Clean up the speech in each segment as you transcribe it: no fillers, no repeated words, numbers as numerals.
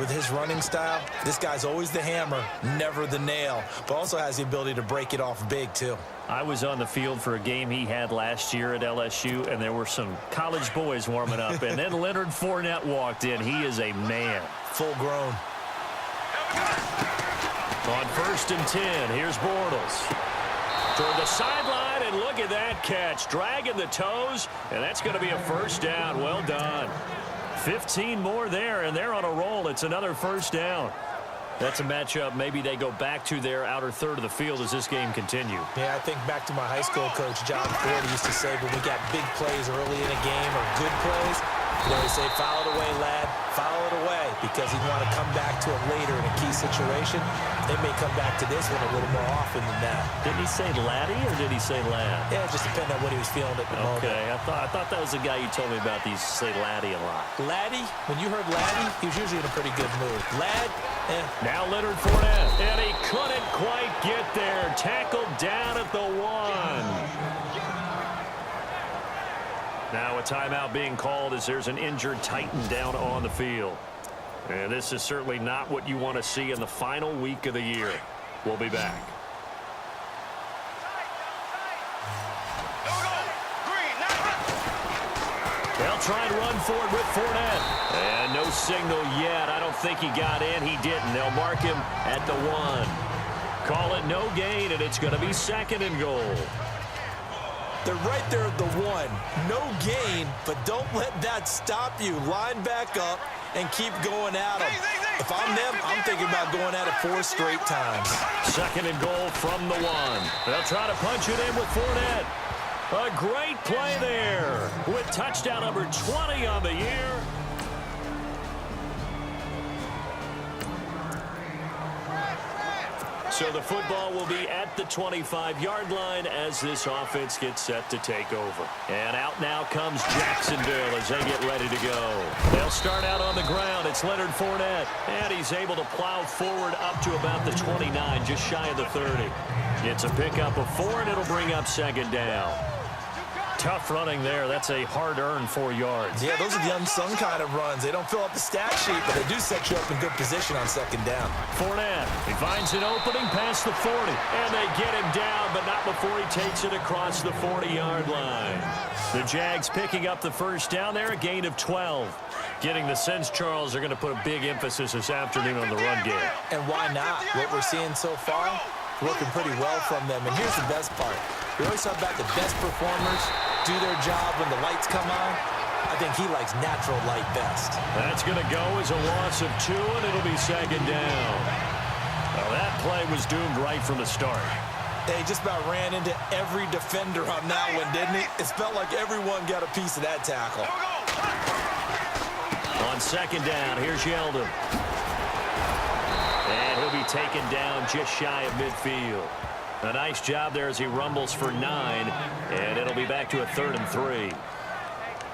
with his running style, this guy's always the hammer, never the nail, but also has the ability to break it off big, too. I was on the field for a game he had last year at LSU, and there were some college boys warming up, and then Leonard Fournette walked in. He is a man. Full grown. On 1st and 10, here's Bortles. Toward the sideline, and look at that catch. Dragging the toes, and that's going to be a first down. Well done. 15 more there, and they're on a roll. It's another first down. That's a matchup maybe they go back to their outer third of the field as this game continues. Yeah, I think back to my high school coach, John Ford, used to say when we got big plays early in a game or good plays, you know, he'd say, foul it away, lad, foul it away, because he'd want to come back to it later in a key situation. They may come back to this one a little more often than that. Didn't he say laddie or did he say lad? Yeah, it just depended on what he was feeling at the moment. Okay, I thought that was the guy you told me about. He used to say laddie a lot. Laddie, when you heard laddie, he was usually in a pretty good mood. Lad, Now Leonard Fournette, and he couldn't quite get there. Tackled down at the 1. Now a timeout being called as there's an injured Titan down on the field. And this is certainly not what you want to see in the final week of the year. We'll be back. They'll try and run for it with Fournette. And no signal yet. I don't think he got in. He didn't. They'll mark him at the 1. Call it no gain, and it's going to be 2nd and goal. They're right there at the 1. No gain, but don't let that stop you. Line back up and keep going at them. If I'm them, I'm thinking about going at it 4 straight times. 2nd and goal from the 1. They'll try to punch it in with Fournette. A great play there with touchdown number 20 on the year. So the football will be at the 25-yard line as this offense gets set to take over. And out now comes Jacksonville as they get ready to go. They'll start out on the ground. It's Leonard Fournette. And he's able to plow forward up to about the 29, just shy of the 30. It's a pickup of 4, and it'll bring up 2nd down. Tough running there. That's a hard-earned 4 yards. Yeah, those are the unsung kind of runs. They don't fill up the stat sheet, but they do set you up in good position on 2nd down. Fournette, he finds an opening past the 40, and they get him down, but not before he takes it across the 40-yard line. The Jags picking up the first down there, a gain of 12. Getting the sense, Charles, they're going to put a big emphasis this afternoon on the run game. And why not? What we're seeing so far, working pretty well from them. And here's the best part. We always talk about the best performers do their job when the lights come on. I think he likes natural light best. That's going to go as a loss of 2, and it'll be 2nd down. Well, that play was doomed right from the start. They just about ran into every defender on that one, didn't he? It felt like everyone got a piece of that tackle. On 2nd down, here's Yeldon. And he'll be taken down just shy of midfield. A nice job there as he rumbles for 9, and it'll be back to a 3rd and 3.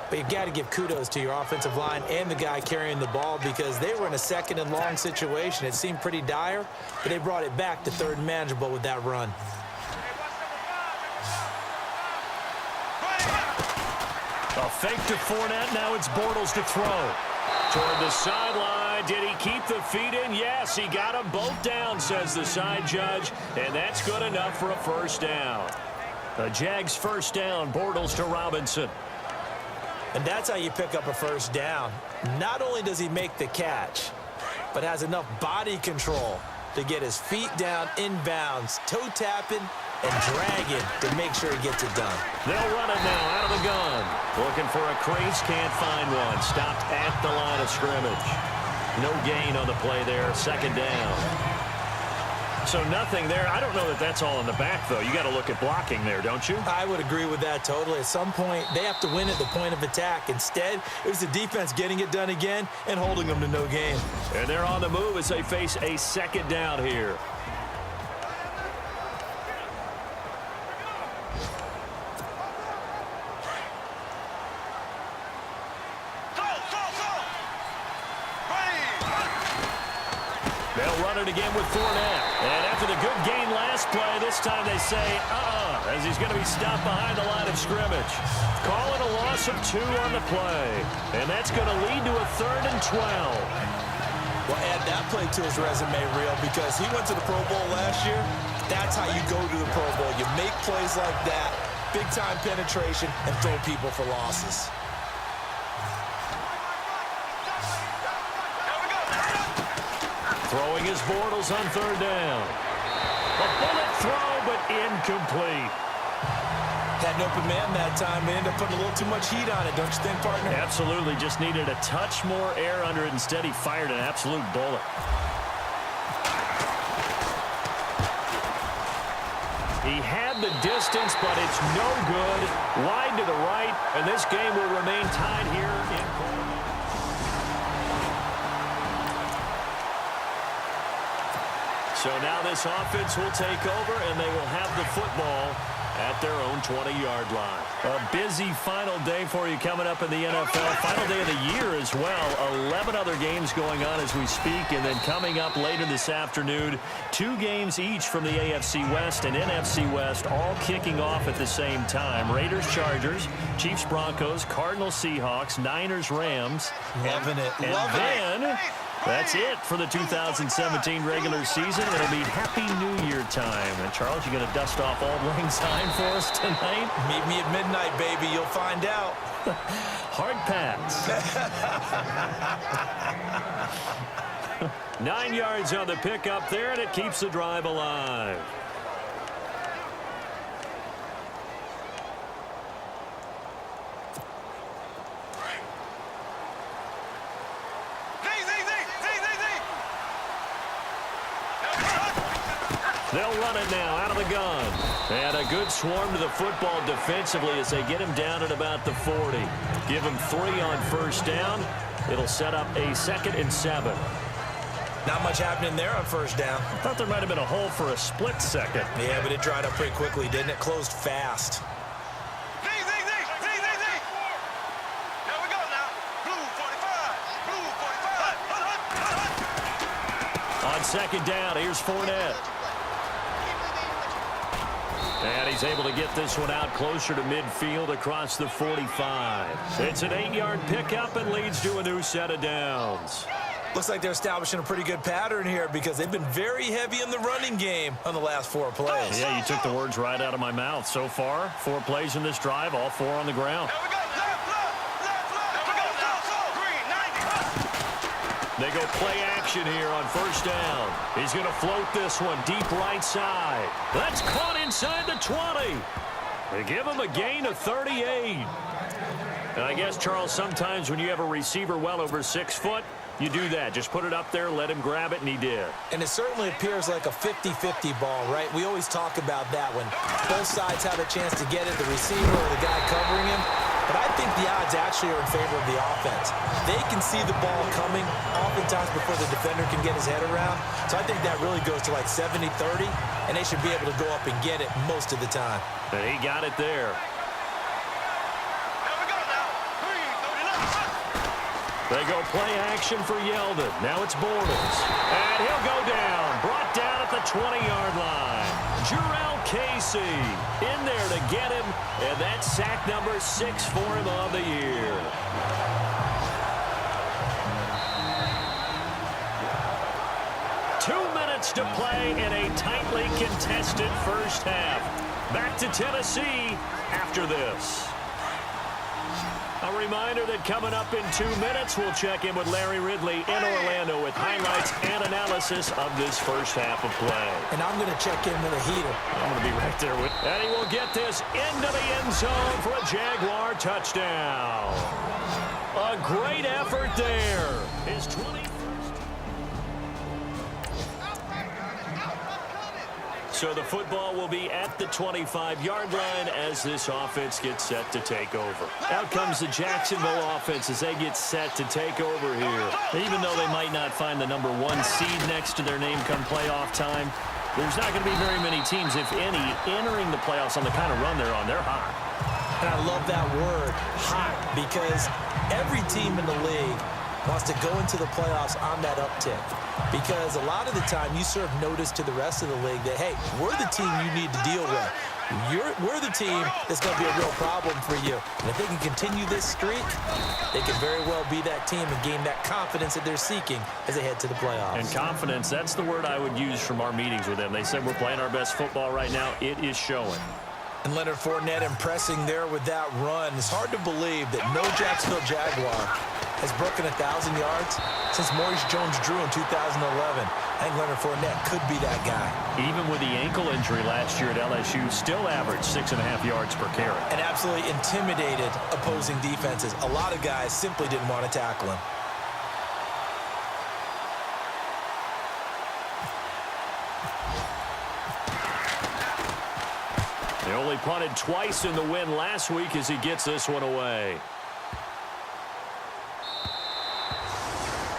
But you've got to give kudos to your offensive line and the guy carrying the ball because they were in a 2nd and long situation. It seemed pretty dire, but they brought it back to 3rd and manageable with that run. A fake to Fournette. Now it's Bortles to throw. Toward the sideline. Did he keep the feet in? Yes, he got them both down, says the side judge. And that's good enough for a first down. The Jags first down. Bortles to Robinson. And that's how you pick up a first down. Not only does he make the catch, but has enough body control to get his feet down inbounds, toe tapping, and dragging to make sure he gets it done. They'll run it now out of the gun. Looking for a crease, can't find one. Stopped at the line of scrimmage. No gain on the play there, 2nd down. So nothing there. I don't know that that's all in the back, though. You got to look at blocking there, don't you? I would agree with that totally. At some point, they have to win at the point of attack. Instead, it was the defense getting it done again and holding them to no gain. And they're on the move as they face a 2nd down here. They'll run it again with Fournette. And after the good gain last play, this time they say, as he's going to be stopped behind the line of scrimmage. Calling a loss of 2 on the play. And that's going to lead to a 3rd and 12. Well, add that play to his resume reel because he went to the Pro Bowl last year. That's how you go to the Pro Bowl. You make plays like that, big-time penetration, and throw people for losses. Throwing his Bortles on third down. A bullet throw, but incomplete. Had an open man that time. They ended up putting a little too much heat on it, don't you think, partner? Absolutely. Just needed a touch more air under it. Instead, he fired an absolute bullet. He had the distance, but it's no good. Wide to the right, and this game will remain tied here in quarter. So now this offense will take over, and they will have the football at their own 20-yard line. A busy final day for you coming up in the NFL. Final day of the year as well. 11 other games going on as we speak. And then coming up later this afternoon, 2 games each from the AFC West and NFC West, all kicking off at the same time. Raiders, Chargers, Chiefs, Broncos, Cardinals, Seahawks, Niners, Rams. Loving it. And then that's it for the 2017 regular season. It'll be Happy New Year time. And, Charles, you going to dust off Auld Lang Syne for us tonight? Meet me at midnight, baby. You'll find out. Hard pass. 9 yards on the pickup there, and it keeps the drive alive. They'll run it now out of the gun. And a good swarm to the football defensively as they get him down at about the 40. Give him 3 on first down. It'll set up a 2nd and 7. Not much happening there on first down. I thought there might have been a hole for a split second. Yeah, but it dried up pretty quickly, didn't it? Closed fast. Here we go now. Blue 45. Blue 45. On second down, here's Fournette. And he's able to get this one out closer to midfield across the 45. It's an 8-yard pickup and leads to a new set of downs. Looks like they're establishing a pretty good pattern here because they've been very heavy in the running game on the last 4 plays. Yeah, you took the words right out of my mouth. So far, 4 plays in this drive, all 4 on the ground. Here we go. Left. Here we go now. Green 90. They go play action here on first down. He's going to float this one deep right side. That's caught inside the 20. They give him a gain of 38. And I guess, Charles, sometimes when you have a receiver well over 6 foot, you do that. Just put it up there, let him grab it, and he did. And it certainly appears like a 50-50 ball, right? We always talk about that when both sides have a chance to get it, the receiver or the guy covering him. But I think the odds actually are in favor of the offense. They can see the ball coming oftentimes before the defender can get his head around. So I think that really goes to like 70-30, and they should be able to go up and get it most of the time. And he got it there. Here we go now. Green 39. They go play action for Yeldon. Now it's Bortles. And he'll go down. Brought down at the 20-yard line. Jurrell Casey in there to get him. And that's sack number 6 for him on the year. Two minutes to play in a tightly contested first half. Back to Tennessee after this. A reminder that coming up in 2 minutes, we'll check in with Larry Ridley in Orlando with highlights and analysis of this first half of play. And I'm going to check in with a heater. I'm going to be right there with. And he will get this into the end zone for a Jaguar touchdown. A great effort there. His 21st. So the football will be at the 25-yard line as this offense gets set to take over. Out comes the Jacksonville offense as they get set to take over here. Even though they might not find the number 1 seed next to their name come playoff time, there's not going to be very many teams, if any, entering the playoffs on the kind of run they're on. They're hot. And I love that word, hot, because every team in the league wants to go into the playoffs on that uptick. Because a lot of the time you serve notice to the rest of the league that, hey, we're the team you need to deal with. We're the team that's going to be a real problem for you. And if they can continue this streak, they can very well be that team and gain that confidence that they're seeking as they head to the playoffs. And confidence, that's the word I would use from our meetings with them. They said we're playing our best football right now. It is showing. And Leonard Fournette impressing there with that run. It's hard to believe that no Jacksonville Jaguar has broken 1,000 yards since Maurice Jones-Drew in 2011. I think Leonard Fournette could be that guy. Even with the ankle injury last year at LSU, still averaged 6.5 yards per carry. And absolutely intimidated opposing defenses. A lot of guys simply didn't want to tackle him. They only punted twice in the win last week as he gets this one away.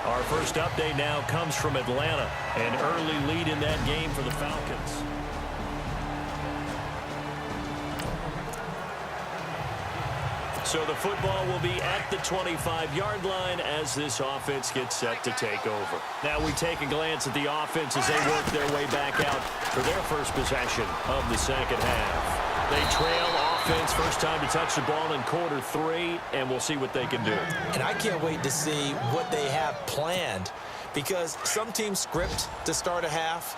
Our first update now comes from Atlanta. An early lead in that game for the Falcons. So the football will be at the 25-yard line as this offense gets set to take over. Now we take a glance at the offense as they work their way back out for their first possession of the second half. They trail offense, first time to touch the ball in quarter 3, and we'll see what they can do. And I can't wait to see what they have planned, because some teams script to start a half.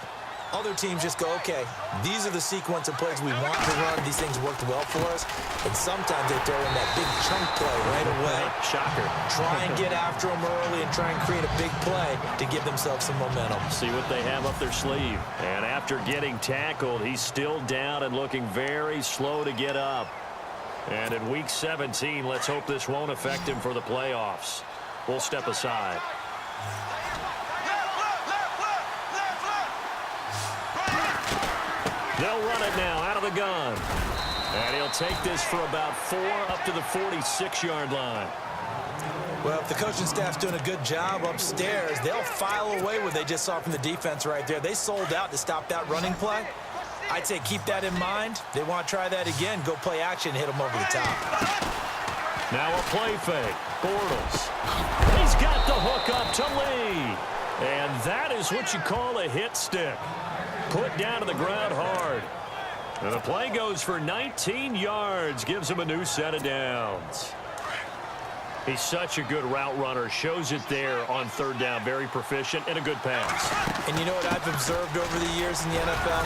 Other teams just go, okay, these are the sequence of plays we want to run. These things worked well for us. And sometimes they throw in that big chunk play right away. Shocker. Try and get after them early and try and create a big play to give themselves some momentum. See what they have up their sleeve. And after getting tackled, he's still down and looking very slow to get up. And in Week 17, let's hope this won't affect him for the playoffs. We'll step aside. They'll run it now out of the gun. And he'll take this for about 4 up to the 46-yard line. Well, if the coaching staff's doing a good job upstairs, they'll file away what they just saw from the defense right there. They sold out to stop that running play. I'd say keep that in mind. They want to try that again. Go play action, hit them over the top. Now a play fake. Bortles. He's got the hook up to Lee. And that is what you call a hit stick. Put down to the ground hard. And the play goes for 19 yards. Gives him a new set of downs. He's such a good route runner. Shows it there on third down. Very proficient and a good pass. And you know what I've observed over the years in the NFL?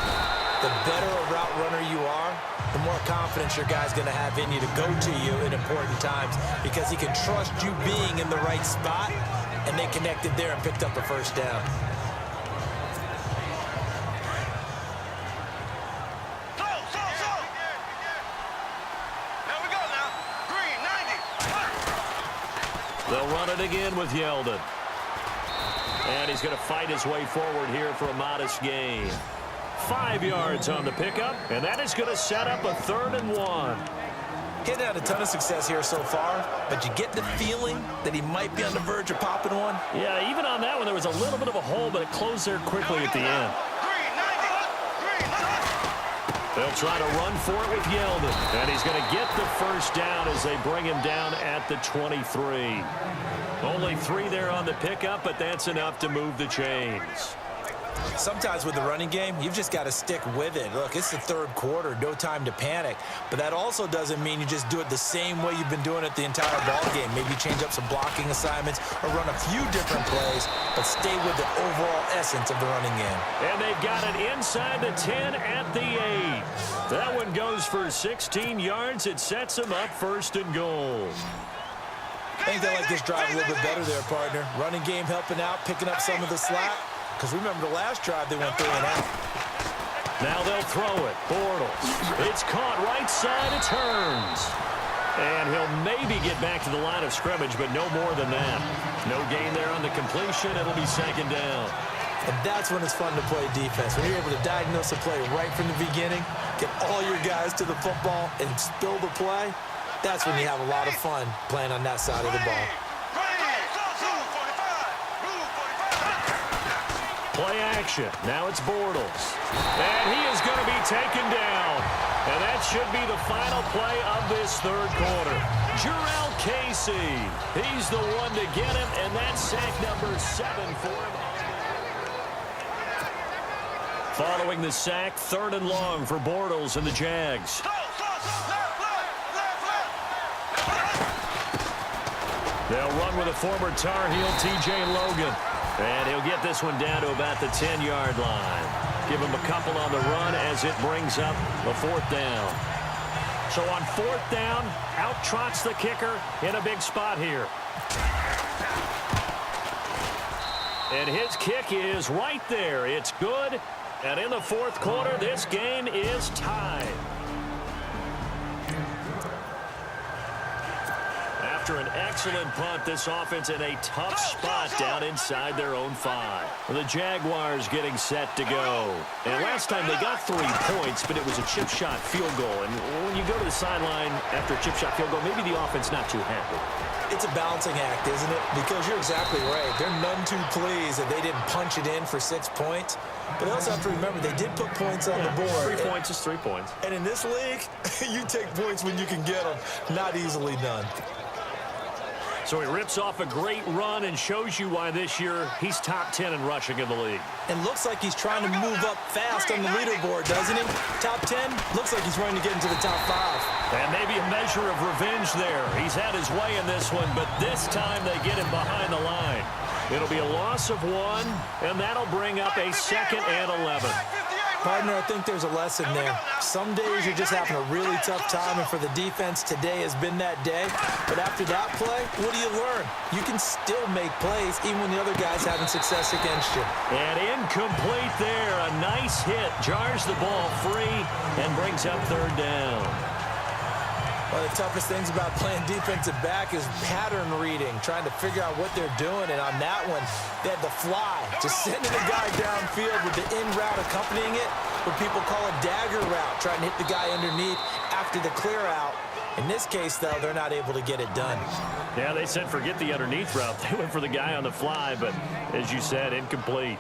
The better a route runner you are, the more confidence your guy's going to have in you to go to you in important times, because he can trust you being in the right spot, and they connected there and picked up a first down. They'll run it again with Yeldon. And he's going to fight his way forward here for a modest gain. 5 yards on the pickup, and that is going to set up a 3rd and 1. He's had a ton of success here so far, but you get the feeling that he might be on the verge of popping one. Yeah, even on that one, there was a little bit of a hole, but it closed there quickly at the end. They'll try to run for it with Yeldon. And he's going to get the first down as they bring him down at the 23. Only 3 there on the pickup, but that's enough to move the chains. Sometimes with the running game, you've just got to stick with it. Look, it's the 3rd quarter, no time to panic. But that also doesn't mean you just do it the same way you've been doing it the entire ball game. Maybe change up some blocking assignments or run a few different plays, but stay with the overall essence of the running game. And they've got it inside the 10 at the 8. That one goes for 16 yards. It sets them up 1st and goal. I think they like this drive a little bit better there, partner. Running game helping out, picking up some of the slack. Because remember the last drive, they went 3 and out. Now they'll throw it. Bortles. It's caught right side. It turns. And he'll maybe get back to the line of scrimmage, but no more than that. No gain there on the completion. It'll be 2nd down. And that's when it's fun to play defense. When you're able to diagnose a play right from the beginning, get all your guys to the football, and spill the play, that's when you have a lot of fun playing on that side of the ball. Play action. Now it's Bortles. And he is going to be taken down. And that should be the final play of this third quarter. Jurrell Casey. He's the one to get him, and that's sack number 7 for him. Following the sack, 3rd and long for Bortles and the Jags. They'll run with a former Tar Heel, T.J. Logan. And he'll get this one down to about the 10-yard line. Give him a couple on the run as it brings up the 4th down. So on 4th down, out trots the kicker in a big spot here. And his kick is right there. It's good. And in the 4th quarter, this game is tied. After an excellent punt, this offense in a tough spot down inside their own 5. The Jaguars getting set to go. And last time they got 3 points, but it was a chip shot field goal. And when you go to the sideline after a chip shot field goal, maybe the offense not too happy. It's a balancing act, isn't it? Because you're exactly right. They're none too pleased that they didn't punch it in for 6 points. But they also have to remember they did put points on the board. 3 points is 3 points. And in this league, you take points when you can get them. Not easily done. So he rips off a great run and shows you why this year he's top 10 in rushing in the league. And looks like he's trying to move up fast on the leaderboard, doesn't he? Top 10, looks like he's running to get into the top 5. And maybe a measure of revenge there. He's had his way in this one, but this time they get him behind the line. It'll be a loss of 1, and that'll bring up a 2nd and 11. Partner, I think there's a lesson there. Some days you're just having a really tough time, and for the defense, today has been that day. But after that play, what do you learn? You can still make plays even when the other guy's having success against you. And incomplete there. A nice hit. Jars the ball free and brings up 3rd down. One of the toughest things about playing defensive back is pattern reading, trying to figure out what they're doing. And on that one, they had the fly, just sending a guy downfield with the in route accompanying it, what people call a dagger route, trying to hit the guy underneath after the clear out. In this case, though, they're not able to get it done. Yeah, they said forget the underneath route. They went for the guy on the fly, but as you said, incomplete.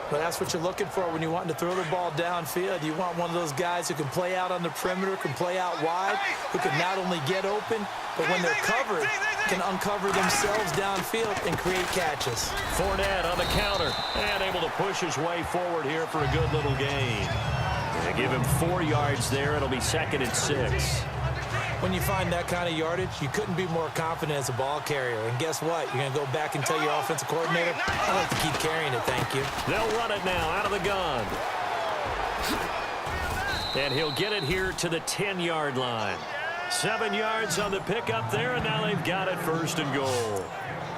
But that's what you're looking for when you want to throw the ball downfield. You want one of those guys who can play out on the perimeter, can play out wide, who can not only get open, but when they're covered, can uncover themselves downfield and create catches. Fournette on the counter and able to push his way forward here for a good little gain. They give him 4 yards there. It'll be 2nd and 6. When you find that kind of yardage, you couldn't be more confident as a ball carrier. And guess what? You're going to go back and tell your offensive coordinator, I like to keep carrying it, thank you. They'll run it now out of the gun. And he'll get it here to the 10-yard line. 7 yards on the pickup there, and now they've got it 1st and goal.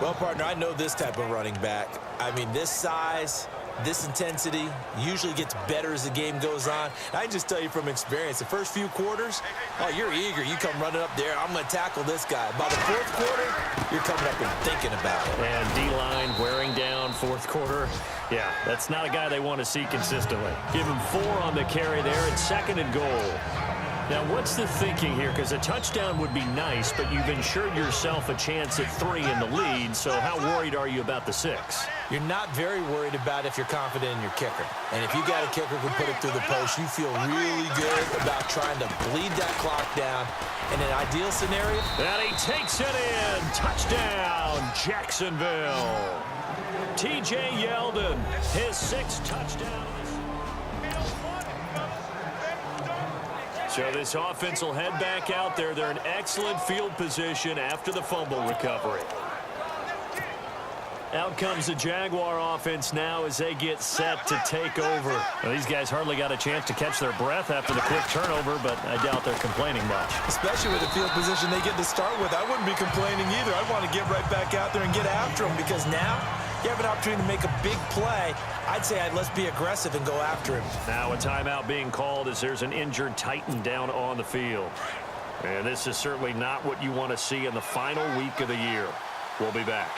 Well, partner, I know this type of running back. I mean, this size, this intensity usually gets better as the game goes on. And I can just tell you from experience, the first few quarters, oh, you're eager. You come running up there, I'm going to tackle this guy. By the 4th quarter, you're coming up and thinking about it. And D-line wearing down 4th quarter. Yeah, that's not a guy they want to see consistently. Give him 4 on the carry there. It's 2nd and goal. Now, what's the thinking here? Because a touchdown would be nice, but you've ensured yourself a chance at 3 in the lead, so how worried are you about the 6? You're not very worried about if you're confident in your kicker. And if you got a kicker who can put it through the post, you feel really good about trying to bleed that clock down. In an ideal scenario, and he takes it in. Touchdown, Jacksonville. T.J. Yeldon, his 6th touchdown. So this offense will head back out there. They're in excellent field position after the fumble recovery. Out comes the Jaguar offense now as they get set to take over. Well, these guys hardly got a chance to catch their breath after the quick turnover, but I doubt they're complaining much. Especially with the field position they get to start with. I wouldn't be complaining either. I'd want to get right back out there and get after them because now you have an opportunity to make a big play. I'd say let's be aggressive and go after him. Now a timeout being called as there's an injured Titan down on the field. And this is certainly not what you want to see in the final week of the year. We'll be back.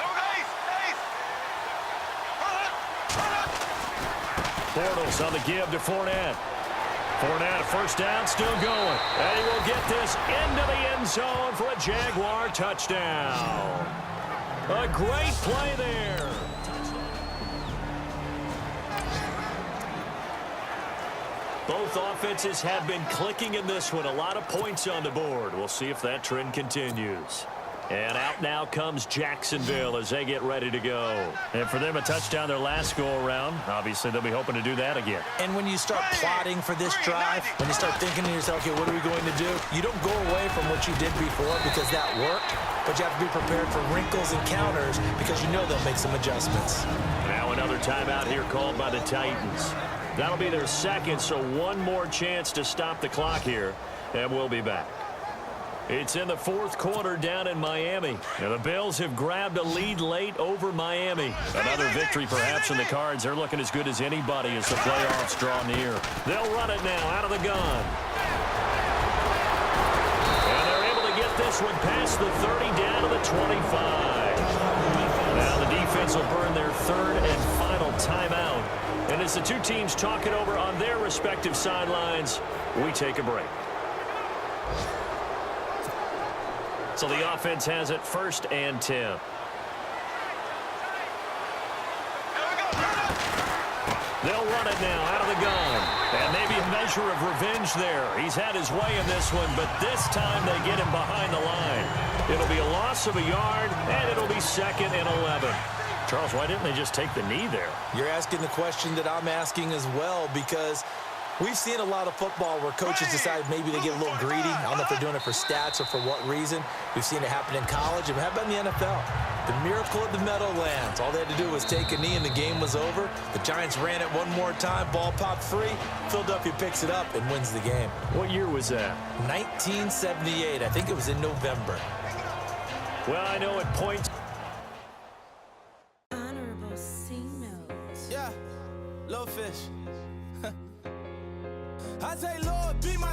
Bortles on the give to Fournette. Fournette, a 1st down, still going. And he will get this into the end zone for a Jaguar touchdown. A great play there. Both offenses have been clicking in this one. A lot of points on the board. We'll see if that trend continues. And out now comes Jacksonville as they get ready to go. And for them, a touchdown their last go-around. Obviously, they'll be hoping to do that again. And when you start plotting for this drive, when you start thinking to yourself, okay, what are we going to do? You don't go away from what you did before because that worked, but you have to be prepared for wrinkles and counters because you know they'll make some adjustments. Now another timeout here called by the Titans. That'll be their second, so one more chance to stop the clock here, and we'll be back. It's in the fourth quarter down in Miami. Now the Bills have grabbed a lead late over Miami. Another victory perhaps in the cards. They're looking as good as anybody as the playoffs draw near. They'll run it now out of the gun. And they're able to get this one past the 30 down to the 25. Now the defense will burn their third and final timeout. And as the two teams talk it over on their respective sidelines, we take a break. So the offense has it 1st and 10. They'll run it now out of the gun. And maybe a measure of revenge there. He's had his way in this one, but this time they get him behind the line. It'll be a loss of a yard, and it'll be 2nd and 11. Charles, why didn't they just take the knee there? You're asking the question that I'm asking as well, because we've seen a lot of football where coaches decide maybe they get a little greedy. I don't know if they're doing it for stats or for what reason. We've seen it happen in college, and how about in the NFL? The miracle of the Meadowlands. All they had to do was take a knee, and the game was over. The Giants ran it one more time. Ball popped free. Philadelphia picks it up and wins the game. What year was that? 1978. I think it was in November. Well, I know at points. Honorable C note. Yeah, little fish. I say, Lord, be my